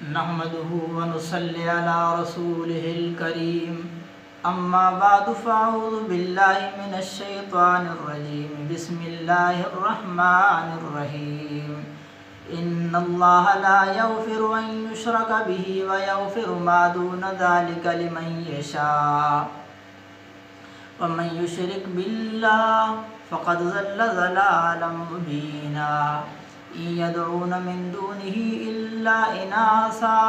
نحمده ونصلي على رسوله الكريم اما بعد فاعوذ بالله من الشيطان الرجيم بسم الله الرحمن الرحيم ان الله لا يغفر ان يشرك به ويغفر ما دون ذلك لمن يشاء ومن يشرك بالله فقد ضل ضلالا مبينا إن يدعون من دونه إلا إناثا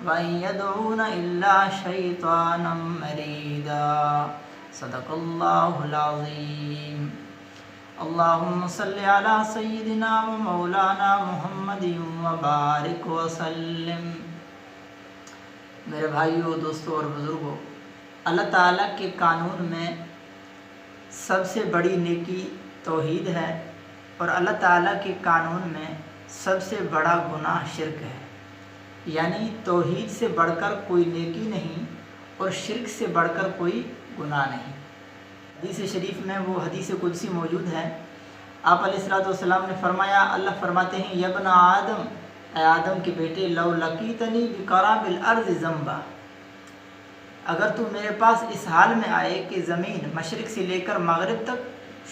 وإن يدعون إلا شيطانا مريدا صدق الله العظيم اللهم صل على سيدنا ومولانا محمد وبارك وسلم۔ میرے بھائیوں، دوستوں اور بزرگوں، اللہ تعالیٰ کے قانون میں سب سے بڑی نیکی توحید ہے، اور اللہ تعالیٰ کے قانون میں سب سے بڑا گناہ شرک ہے۔ یعنی توحید سے بڑھ کر کوئی نیکی نہیں اور شرک سے بڑھ کر کوئی گناہ نہیں۔ حدیث شریف میں وہ حدیث قدسی موجود ہے۔ آپ علیہ السلام نے فرمایا، اللہ فرماتے ہیں، یا ابن آدم، اے آدم کے بیٹے، لو لقیتنی بقراب الارض ذنبا، اگر تو میرے پاس اس حال میں آئے کہ زمین مشرق سے لے کر مغرب تک،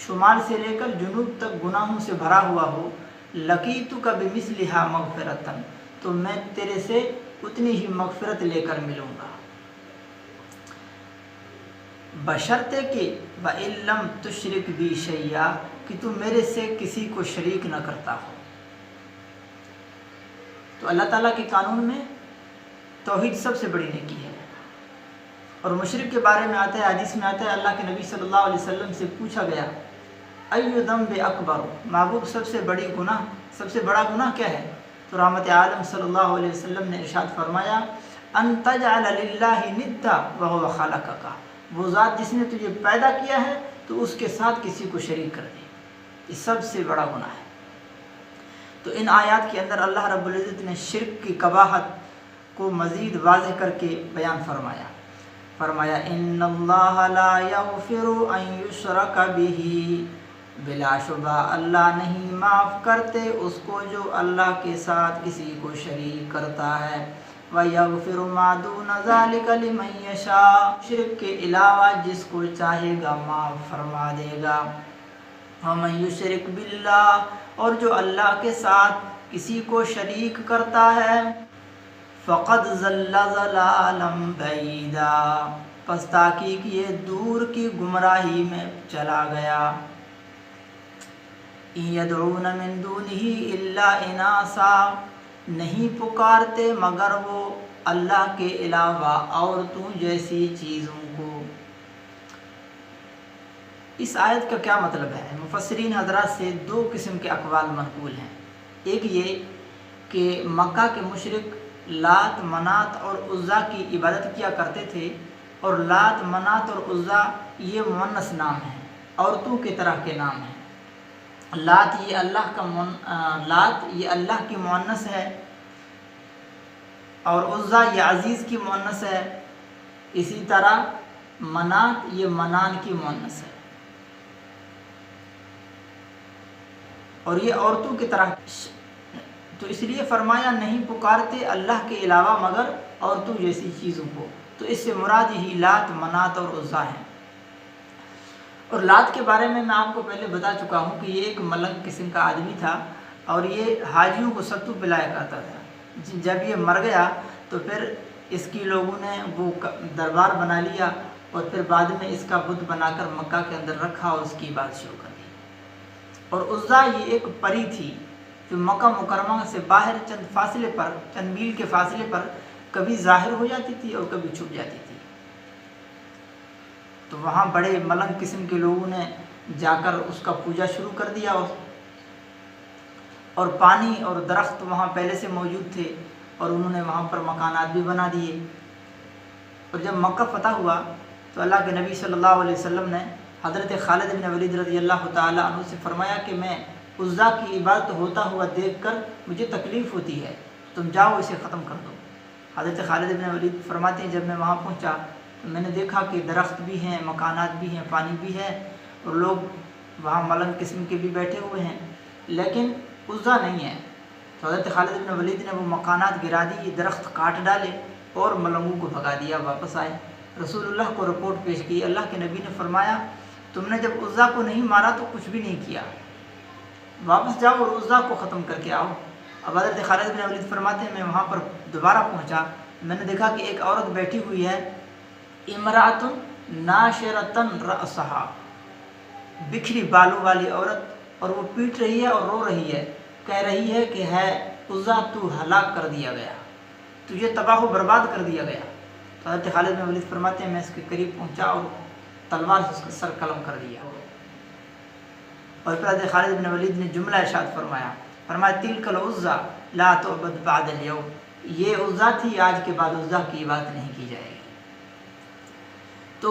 شمال سے لے کر جنوب تک گناہوں سے بھرا ہوا ہو، لقیتک بمثلھا مغفرۃ، تو میں تیرے سے اتنی ہی مغفرت لے کر ملوں گا، بشرطے کہ وَإِن لَّمْ تُشْرِكْ بِي شَيْئًا، کہ تو میرے سے کسی کو شریک نہ کرتا ہو۔ تو اللہ تعالیٰ کے قانون میں توحید سب سے بڑی نیکی ہے۔ اور مشرک کے بارے میں آتا ہے، حدیث میں آتا ہے، اللہ کے نبی صلی اللہ علیہ وسلم سے پوچھا گیا، ایُّ ذنب اکبر، محبوب سب سے بڑا گناہ کیا ہے؟ تو رحمت عالم صلی اللہ علیہ وسلم نے ارشاد فرمایا، ان تجعل للہ ندا وہو خلقک، وہ ذات جس نے تجھے پیدا کیا ہے تو اس کے ساتھ کسی کو شریک کر دے، یہ سب سے بڑا گناہ ہے۔ تو ان آیات کے اندر اللہ رب العزت نے شرک کی قباحت کو مزید واضح کر کے بیان فرمایا ان اللہ لا یغفر ان یشرک بہ، بلا شبہ اللہ نہیں معاف کرتے اس کو جو اللہ کے ساتھ کسی کو شریک کرتا ہے، وَيَغْفِرُ مَا دُونَ ذَلِكَ لِمَن يَشَاءُ، شرک کے علاوہ جس کو چاہے گا معاف فرما دے گا، وَمَن يُشْرِكْ بِاللَّهِ، اور جو اللہ کے ساتھ کسی کو شریک کرتا ہے، فقد ضل ضلالا بعیدا، پس تحقیق یہ دور کی گمراہی میں چلا گیا۔ ان یدعون من دونہ الا اناسا، نہیں پکارتے مگر وہ اللہ کے علاوہ عورتوں جیسی چیزوں کو۔ اس آیت کا کیا مطلب ہے؟ مفسرین حضرات سے دو قسم کے اقوال منقول ہیں۔ ایک یہ کہ مکہ کے مشرک لات، منات اور عزا کی عبادت کیا کرتے تھے، اور لات، منات اور عزا یہ مؤنث نام ہیں، عورتوں کی طرح کے نام ہیں۔ لات یہ اللہ کی مؤنث ہے، اور عزا یہ عزیز کی مؤنث ہے، اسی طرح منات یہ منان کی مؤنث ہے، اور یہ عورتوں کی طرح، تو اس لیے فرمایا نہیں پکارتے اللہ کے علاوہ مگر عورتوں جیسی چیزوں کو۔ تو اس سے مراد ہی لات، منات اور عزا ہیں۔ اور لات کے بارے میں آپ کو پہلے بتا چکا ہوں کہ یہ ایک ملنگ قسم کا آدمی تھا، اور یہ حاجیوں کو ستو پلایا کرتا تھا۔ جب یہ مر گیا تو پھر اس کی لوگوں نے وہ دربار بنا لیا، اور پھر بعد میں اس کا بت بنا کر مکہ کے اندر رکھا اور اس کی عبادت شروع کر دی۔ اور عزا یہ ایک پری تھی جو مکہ مکرمہ سے باہر چند میل کے فاصلے پر کبھی ظاہر ہو جاتی تھی اور کبھی چھپ جاتی تھی۔ تو وہاں بڑے ملنگ قسم کے لوگوں نے جا کر اس کا پوجا شروع کر دیا، اور پانی اور درخت وہاں پہلے سے موجود تھے، اور انہوں نے وہاں پر مکانات بھی بنا دیے۔ اور جب مکہ فتح ہوا تو اللہ کے نبی صلی اللہ علیہ وسلم نے حضرت خالد بن ولید رضی اللہ تعالی عنہ سے فرمایا کہ میں عزا کی عبادت ہوتا ہوا دیکھ کر مجھے تکلیف ہوتی ہے، تم جاؤ اسے ختم کر دو۔ حضرت خالد بن ولید فرماتے ہیں، جب میں وہاں پہنچا تو میں نے دیکھا کہ درخت بھی ہیں، مکانات بھی ہیں، پانی بھی ہے، اور لوگ وہاں ملنگ قسم کے بھی بیٹھے ہوئے ہیں، لیکن عزا نہیں ہے۔ تو حضرت خالد بن ولید نے وہ مکانات گرا دی، درخت کاٹ ڈالے اور ملنگوں کو بھگا دیا، واپس آئے، رسول اللہ کو رپورٹ پیش کی۔ اللہ کے نبی نے فرمایا تم نے جب عزا کو نہیں مارا تو کچھ بھی نہیں کیا، واپس جاؤ اور عزا کو ختم کر کے آؤ۔ اب حضرت خالد بن ولید فرماتے ہیں میں وہاں پر دوبارہ پہنچا، میں نے دیکھا کہ ایک عورت بیٹھی ہوئی ہے، امرأۃ ناشرۃ رأسہا، بکھری بالوں والی عورت، اور وہ پیٹ رہی ہے اور رو رہی ہے، کہہ رہی ہے کہ ہے عزا تو ہلاک کر دیا گیا، تجھے تباہ و برباد کر دیا گیا۔ تو حضرت خالد بن ولید فرماتے ہیں میں اس کے قریب پہنچا اور تلوار سے اس کا سر قلم کر دیا، اور پھر حضرت خالد بن ولید نے جملہ ارشاد فرمایا تلک العزا لا تعبد بعد اليوم، یہ عزا تھی، آج کے بعد عزا کی عبادت نہیں کی جائے گی۔ تو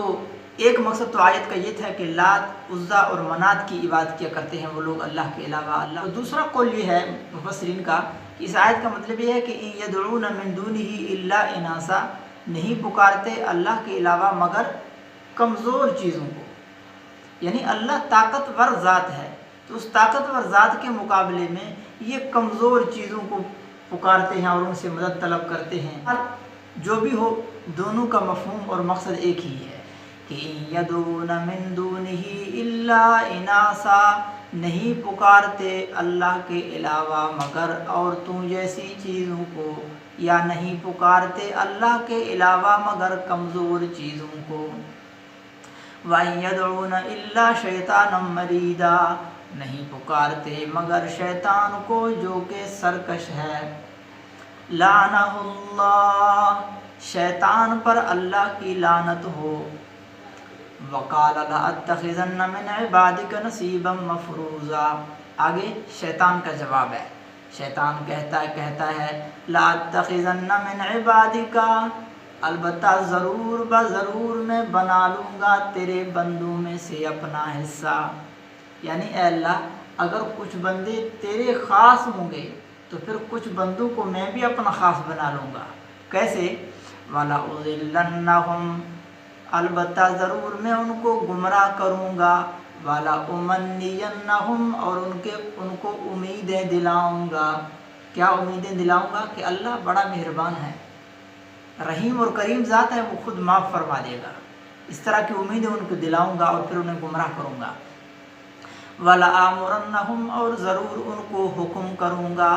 ایک مقصد تو آیت کا یہ تھا کہ لات، عزا اور منات کی عبادت کیا کرتے ہیں وہ لوگ اللہ کے علاوہ اللہ۔ تو دوسرا قول یہ ہے مفسرین کا، اس آیت کا مطلب یہ ہے کہ ان یدعون من دونہ الا اناسا، نہیں پکارتے اللہ کے علاوہ مگر کمزور چیزوں کو، یعنی اللہ طاقتور ذات ہے، تو اس طاقتور ذات کے مقابلے میں یہ کمزور چیزوں کو پکارتے ہیں اور ان سے مدد طلب کرتے ہیں۔ جو بھی ہو دونوں کا مفہوم اور مقصد ایک ہی ہے کہ یدعون من دونہ الا اناسا، نہیں پکارتے اللہ کے علاوہ مگر عورتوں جیسی چیزوں کو، یا نہیں پکارتے اللہ کے علاوہ مگر کمزور چیزوں کو۔ وَإِن يَدْعُونَ إِلَّا شَيْطَانًا مَرِيدًا، نہیں پکارتے مگر شیطان کو جو کہ سرکش ہے۔ لعنہ اللہ، شیطان پر اللہ کی لعنت ہو۔ وَقَالَ لَأَتَّخِذَنَّ مِنْ عِبَادِكَ نَصِيبًا مَفْرُوضًا، آگے شیطان کا جواب ہے، شیطان کہتا ہے لَأَتَّخِذَنَّ مِنْ عِبَادِكَ، البتہ ضرور بضرور میں بنا لوں گا تیرے بندوں میں سے اپنا حصہ، یعنی اے اللہ اگر کچھ بندے تیرے خاص ہوں گے تو پھر کچھ بندوں کو میں بھی اپنا خاص بنا لوں گا۔ کیسے؟ وَلَأُضِلَّنَّهُمْ، البتہ ضرور میں ان کو گمراہ کروں گا، وَلَأُمَنِّيَنَّهُمْ، اور ان کو امیدیں دلاؤں گا۔ کیا امیدیں دلاؤں گا؟ کہ اللہ بڑا مہربان ہے، رحیم اور کریم ذات ہے، وہ خود معاف فرما دے گا، اس طرح کی امیدیں ان کو دلاؤں گا اور پھر انہیں گمراہ کروں گا۔ وَلَآمُرَنَّهُمْ، اور ضرور ان کو حکم کروں گا،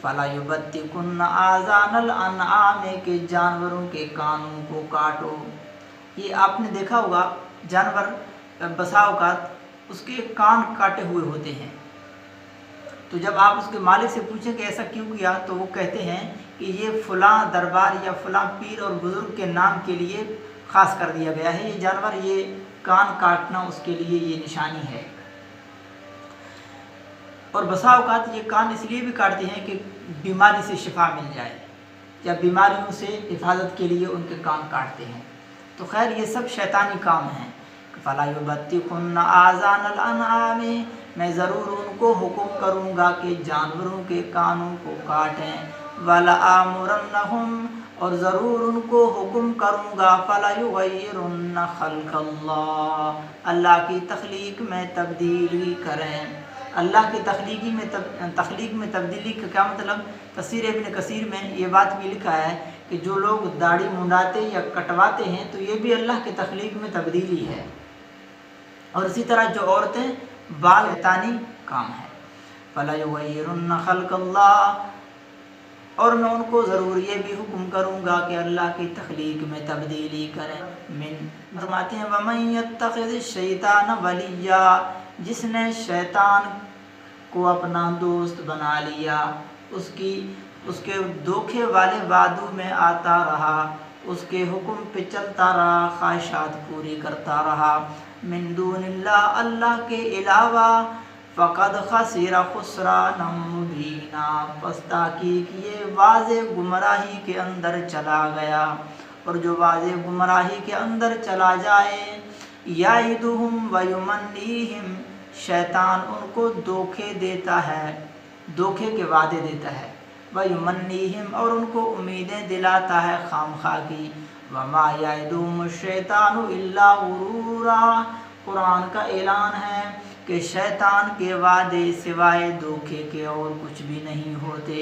فَلَيُبَتِّكُنَّ آذَانَ الْأَنْعَامِ، کہ جانوروں کے کانوں کو کاٹو۔ یہ آپ نے دیکھا ہوگا جانور بسا اوقات اس کے کان کاٹے ہوئے ہوتے ہیں، تو جب آپ اس کے مالک سے پوچھیں کہ ایسا کیوں کیا تو وہ کہتے ہیں کہ یہ فلاں دربار یا فلاں پیر اور بزرگ کے نام کے لیے خاص کر دیا گیا ہے، یہ جانور، یہ کان کاٹنا اس کے لیے یہ نشانی ہے۔ اور بسا اوقات یہ کان اس لیے بھی کاٹتے ہیں کہ بیماری سے شفا مل جائے، یا بیماریوں سے حفاظت کے لیے ان کے کان کاٹتے ہیں۔ تو خیر یہ سب شیطانی کام ہیں۔ فَلَا يُبَتِّكُنَّ آذَانَ الْأَنْعَامِ، میں ضرور ان کو حکم کروں گا کہ جانوروں کے کانوں کو کاٹیں۔ وَلَآمُرَنَّهُمْ، اور ضرور ان کو حکم کروں گا، فَلَيُغَيِّرُنَّ خَلْقَ اللَّهِ، اللہ کی تخلیق میں تبدیلی کریں۔ اللہ کی تخلیق میں تبدیلی کا کیا مطلب؟ تفسیر ابن کثیر میں یہ بات بھی لکھا ہے کہ جو لوگ داڑھی منڈاتے یا کٹواتے ہیں تو یہ بھی اللہ کی تخلیق میں تبدیلی ہے، اور اسی طرح جو عورتیں بال شیطانی کام ہے۔ فَلَيُغَيِّرُنَّ خَلْقَ اللَّهِ، اور میں ان کو ضرور یہ بھی حکم کروں گا کہ اللہ کی تخلیق میں تبدیلی کریں۔ فرماتے ہیں وَمَن يَتَّخِذِ الشَّيْطَانَ وَلِيًّا، جس نے شیطان کو اپنا دوست بنا لیا، اس کے دھوکے والے وعدوں میں آتا رہا، اس کے حکم پہ چلتا رہا، خواہشات پوری کرتا رہا، من دون اللہ، اللہ کے علاوہ، فقد خسر خسرانا مبینا، پس تحقیق یہ واضح گمراہی کے اندر چلا گیا۔ اور جو واضح گمراہی کے اندر چلا جائے، یعدہم ویمنیہم، شیطان ان کو دھوکے دیتا ہے، دھوکے کے وعدے دیتا ہے، ویمنیہم، اور ان کو امیدیں دلاتا ہے خامخواہ کی۔ وما یعدہم الشیطان الا غرورا، قرآن کا اعلان ہے کہ شیطان کے وعدے سوائے دھوکے کے اور کچھ بھی نہیں ہوتے۔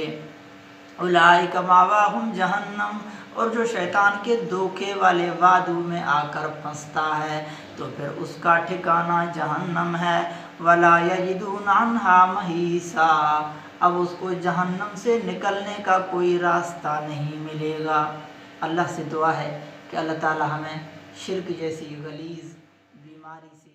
اولئک مأواہم جہنم، اور جو شیطان کے دھوکے والے وعدوں میں آ کر پھنستا ہے تو پھر اس کا ٹھکانہ جہنم ہے۔ ولا یجدون عنہا محیصا، اب اس کو جہنم سے نکلنے کا کوئی راستہ نہیں ملے گا۔ اللہ سے دعا ہے کہ اللہ تعالی ہمیں شرک جیسی غلیظ بیماری سے